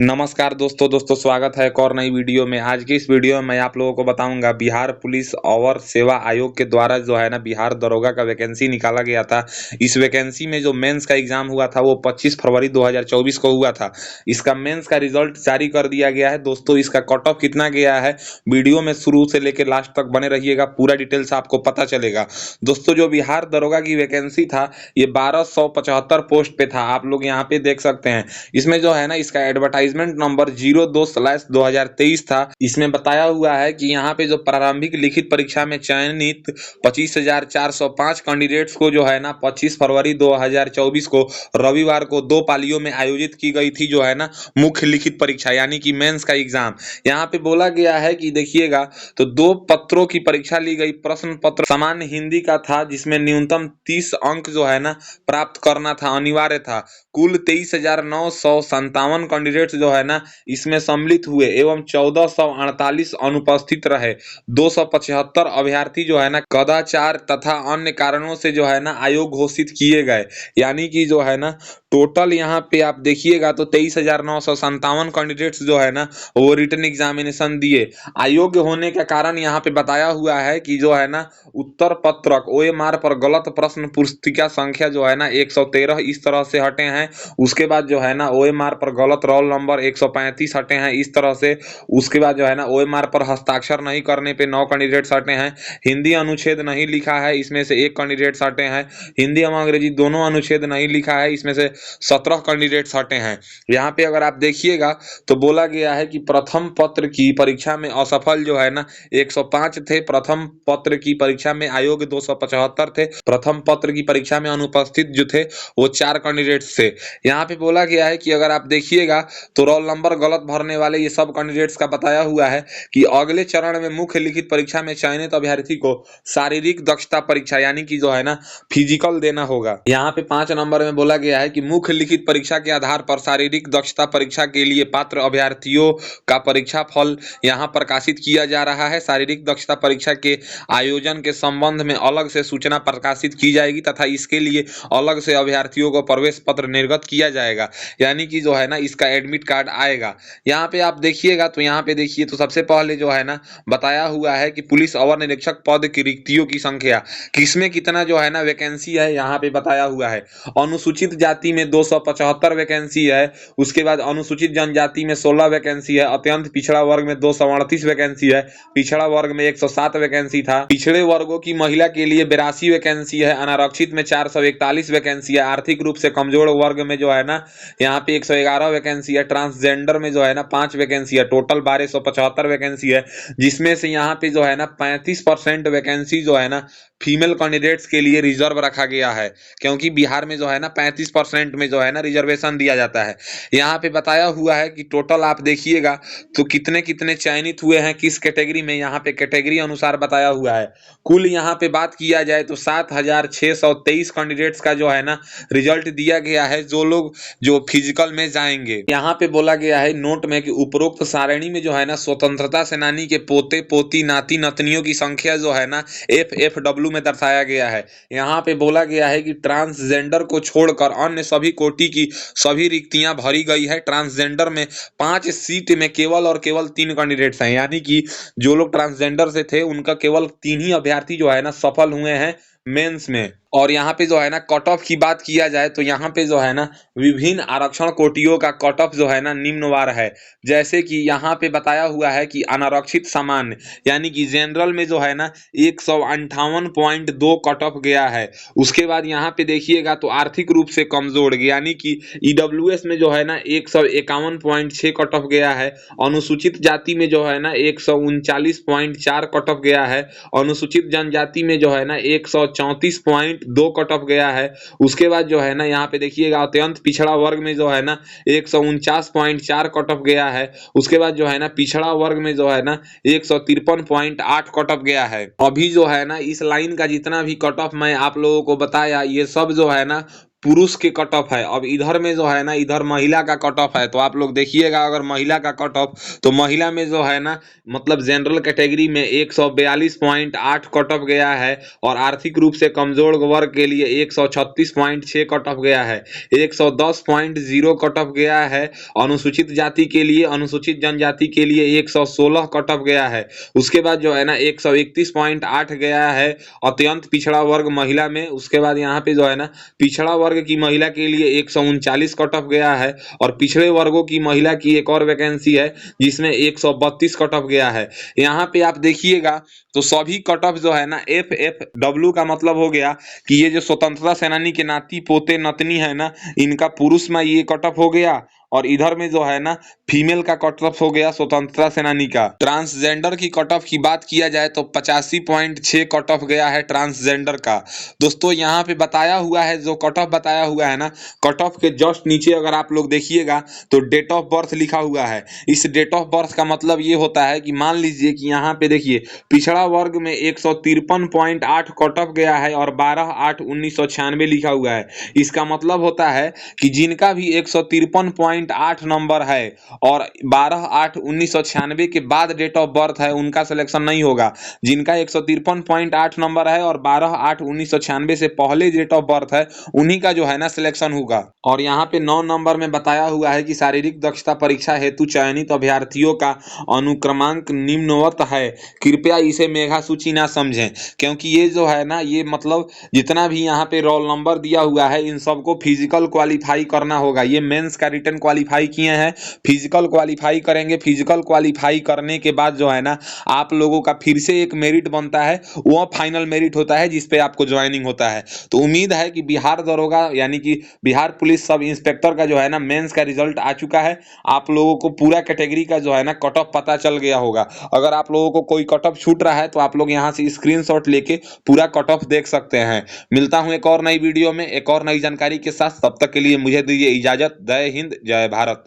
नमस्कार दोस्तों स्वागत है एक और नई वीडियो में। आज की इस वीडियो में मैं आप लोगों को बताऊंगा बिहार पुलिस अवर सेवा आयोग के द्वारा जो है ना बिहार दरोगा का वैकेंसी निकाला गया था। इस वैकेंसी में जो मेंस का एग्जाम हुआ था वो 25 फरवरी 2024 को हुआ था। इसका मेंस का रिजल्ट जारी कर दिया गया है। दोस्तों इसका कट ऑफ कितना गया है, वीडियो में शुरू से लेकर लास्ट तक बने रहिएगा, पूरा डिटेल्स आपको पता चलेगा। दोस्तों जो बिहार दरोगा की वैकेंसी था ये 1275 पोस्ट पे था, आप लोग यहाँ पे देख सकते हैं। इसमें जो है ना इसका एडवर्टाइजमेंट नंबर 02/2023 था। इसमें बताया हुआ है कि यहाँ पे जो प्रारंभिक लिखित परीक्षा में चयनित 25,405 कैंडिडेट्स को जो है ना 25 फरवरी 2024 को रविवार को 2 पालियों में आयोजित की गई थी जो है ना मुख्य लिखित परीक्षा यानी कि मेंस का एग्जाम। यहाँ पे बोला गया है कि देखिएगा तो 2 पत्रों की परीक्षा ली गई। प्रश्न पत्र सामान्य हिंदी का था जिसमें न्यूनतम 30 अंक जो है ना प्राप्त करना था, अनिवार्य था। कुल 23,957 कैंडिडेट्स जो है ना इसमें सम्मिलित हुए एवं 1448 अनुपस्थित रहे। 275 अभ्यर्थी जो है ना कदाचार तथा अन्य कारणों से जो है ना आयोग घोषित किए गए। यानी कि जो है ना टोटल यहाँ पे आप देखिएगा तो 23,957 कैंडिडेट्स जो है ना वो रिटन एग्जामिनेशन दिए। अयोग्य होने का कारण यहाँ पे बताया हुआ है कि जो है ना उत्तर पत्रक ओएमआर पर गलत प्रश्न पुस्तिका संख्या जो है ना 113 इस तरह से हटे हैं। उसके बाद जो है ना ओएमआर पर गलत रोल नंबर 135 हटे हैं इस तरह से। उसके बाद जो है ना ओएमआर पर हस्ताक्षर नहीं करने पे 9 कैंडिडेट्स हटे हैं। हिंदी अनुच्छेद नहीं लिखा है, इसमें से 1 कैंडिडेट्स हटे हैं। हिंदी एवं अंग्रेजी दोनों अनुच्छेद नहीं लिखा है, इसमें से 17 कैंडिडेट्स हटे हैं। यहाँ पे अगर आप देखिएगा तो बोला गया है कि प्रथम पत्र की परीक्षा में असफल जो है ना 105 थे। प्रथम पत्र की परीक्षा में अयोग्य 275 थे। प्रथम पत्र की परीक्षा में अनुपस्थित जो थे वो 4 कैंडिडेट्स थे। यहाँ पे बोला गया है कि अगर आप देखिएगा तो रोल नंबर गलत भरने वाले ये सब कैंडिडेट्स का बताया हुआ है कि अगले चरण में मुख्य लिखित परीक्षा में चयनित अभ्यर्थी को शारीरिक दक्षता परीक्षा यानी कि जो है ना फिजिकल देना होगा। यहाँ पे 5 नंबर में बोला गया है कि मुख्य लिखित परीक्षा के आधार पर शारीरिक दक्षता परीक्षा के लिए पात्र अभ्यर्थियों का परीक्षा फल यहाँ प्रकाशित किया जा रहा है। शारीरिक दक्षता परीक्षा के आयोजन के संबंध में अलग से सूचना प्रकाशित की जाएगी तथा इसके लिए अलग से अभ्यर्थियों को प्रवेश पत्र निर्गत किया जाएगा। यानी कि जो है ना इसका एडमिट कार्ड आएगा। यहाँ पे आप देखिएगा तो यहाँ पे देखिए तो सबसे पहले जो है ना बताया हुआ है कि पुलिस अवर निरीक्षक पद की रिक्तियों की संख्या किसमें कितना जो है ना वैकेंसी है यहाँ पे बताया हुआ है। अनुसूचित जाति में 275 वैकेंसी है। उसके बाद अनुसूचित जनजाति में 16 वैकेंसी है। अत्यंत पिछड़ा वर्ग में 238 वैकेंसी है। पिछड़ा वर्ग में 107 वैकेंसी था। पिछड़े वर्गों की महिला के लिए 82 वैकेंसी है। अनारक्षित में 441 वैकेंसी है। आर्थिक रूप से कमजोर वर्ग में जो है ना यहाँ पे 111 वैकेंसी है। ट्रांसजेंडर में जो है ना 5 वैकेंसी है। टोटल 1275 वैकेंसी है, जिसमें से यहाँ पे जो है ना 35% वैकेंसी जो है ना फीमेल कैंडिडेट्स के लिए रिजर्व रखा गया है, क्योंकि बिहार में जो है ना 35% में जो है ना रिजर्वेशन दिया जाता है। यहाँ पे बताया हुआ है कि टोटल आप देखिएगा तो कितने कितने चयनित हुए हैं किस कैटेगरी में, यहाँ पे कैटेगरी अनुसार बताया हुआ है। कुल यहाँ पे बात किया जाए तो 7,623 कैंडिडेट्स का जो है ना रिजल्ट दिया गया है, जो लोग जो फिजिकल में जाएंगे। यहाँ पे बोला गया है नोट में कि उपरोक्त सारणी में जो है ना स्वतंत्रता सेनानी के पोते पोती नाती नतनियों की संख्या जो है ना FFW में दर्शाया गया है। यहाँ पे बोला गया है कि ट्रांसजेंडर को छोड़कर अन्य सभी कोटि की सभी रिक्तियां भरी गई है। ट्रांसजेंडर में 5 सीट में केवल और केवल 3 कैंडिडेट्स हैं, यानी कि जो लोग ट्रांसजेंडर से थे उनका केवल 3 ही अभ्यर्थी जो है ना सफल हुए हैं मेंस में। और यहाँ पे जो है ना कट ऑफ की बात किया जाए तो यहाँ पे जो है ना विभिन्न आरक्षण कोटियों का कट ऑफ जो है ना निम्नवार है। जैसे कि यहाँ पे बताया हुआ है कि अनारक्षित सामान्य यानी कि जनरल में जो है ना 158.2 कट ऑफ गया है। उसके बाद यहाँ पे देखिएगा तो आर्थिक रूप से कमजोर यानी कि ईडब्ल्यूएस में जो है ना 151.6 कट ऑफ गया है। अनुसूचित जाति में जो है ना 139.4 कट ऑफ गया है। अनुसूचित जनजाति में जो है ना 134.2 कट ऑफ गया है। उसके बाद जो है ना यहाँ पे देखिएगा अत्यंत पिछड़ा वर्ग में जो है ना 149.4 कट ऑफ गया है। उसके बाद जो है ना पिछड़ा वर्ग में जो है ना 153.8 कट ऑफ गया है। अभी जो है ना इस लाइन का जितना भी कट ऑफ मैं आप लोगों को बताया ये सब जो है ना पुरुष के कट ऑफ है। अब इधर में जो है ना, इधर महिला का कट ऑफ है। तो आप लोग देखिएगा, अगर महिला का कट ऑफ, तो महिला में जो है ना, मतलब जनरल कैटेगरी में 142.8 कट ऑफ गया है, और आर्थिक रूप से कमजोर वर्ग के लिए 136.6 कट ऑफ गया है। 110.0 कट ऑफ गया है। अनुसूचित जाति के लिए, अनुसूचित जनजाति के लिए 116 कट ऑफ गया है। उसके बाद जो है ना 131.8 गया है अत्यंत पिछड़ा वर्ग महिला में। उसके बाद यहाँ पे जो है ना, पिछड़ा वर्ग की महिला के लिए 139 कट ऑफ गया है, और पिछड़े वर्गों की महिला की एक और वैकेंसी है जिसमें 132 कट ऑफ गया है। यहाँ पे आप देखिएगा तो सभी कट ऑफ जो है ना, FFW का मतलब हो गया कि ये जो स्वतंत्रता सेनानी के नाती पोते नतनी है ना, इनका पुरुष में ये कट ऑफ हो गया, और इधर में जो है ना फीमेल का कट ऑफ हो गया स्वतंत्रता सेनानी का। ट्रांसजेंडर की कट ऑफ की बात किया जाए तो 85.6 कट ऑफ गया है ट्रांसजेंडर का। दोस्तों यहाँ पे बताया हुआ है, जो कट ऑफ बताया हुआ है ना, कट ऑफ के जस्ट नीचे अगर आप लोग देखिएगा तो डेट ऑफ बर्थ लिखा हुआ है। इस डेट ऑफ बर्थ का मतलब ये होता है कि मान लीजिए कि यहाँ पे देखिए पिछड़ा वर्ग में 153.8 कट ऑफ गया है, और 12/8/1996 लिखा हुआ है। इसका मतलब होता है कि जिनका भी 153.8 नंबर है और 12/8/1996 के बाद डेट ऑफ बर्थ है, उनका सिलेक्शन नहीं होगा। जिनका 153.8 नंबर है और 12/8/1996 से पहले डेट ऑफ बर्थ है, उन्हीं का जो है ना सिलेक्शन होगा। और यहाँ पे 9 नंबर में बताया हुआ है कि शारीरिक दक्षता परीक्षा हेतु चयनित अभ्यर्थियों का अनुक्रमांक निम्नवत है, कृपया इसे मेघा सूची ना समझें। क्योंकि ये जो है ना, ये मतलब जितना भी यहाँ पे रोल नंबर दिया हुआ है, इन सबको फिजिकल क्वालिफाई करना होगा। ये मेंस का रिटन क्वालिफाई किए हैं, फिजिकल क्वालिफाई करेंगे। फिजिकल क्वालिफाई करने के बाद जो है ना, आप लोगों का फिर से एक मेरिट बनता है, वो फाइनल मेरिट होता है जिसपे आपको ज्वाइनिंग होता है। तो उम्मीद है कि बिहार दरोगा यानी कि बिहार पुलिस सब इंस्पेक्टर का जो है ना मेंस का रिजल्ट आ चुका है। आप लोगों को पूरा कैटेगरी का जो है ना कट ऑफ पता चल गया होगा। अगर आप लोगों को कोई कट ऑफ छूट रहा है तो आप लोग यहाँ से स्क्रीनशॉट लेके पूरा कट ऑफ देख सकते हैं। मिलता हूं एक और नई वीडियो में एक और नई जानकारी के साथ। तब तक के लिए मुझे दीजिए इजाजत। जय हिंद, जय भारत।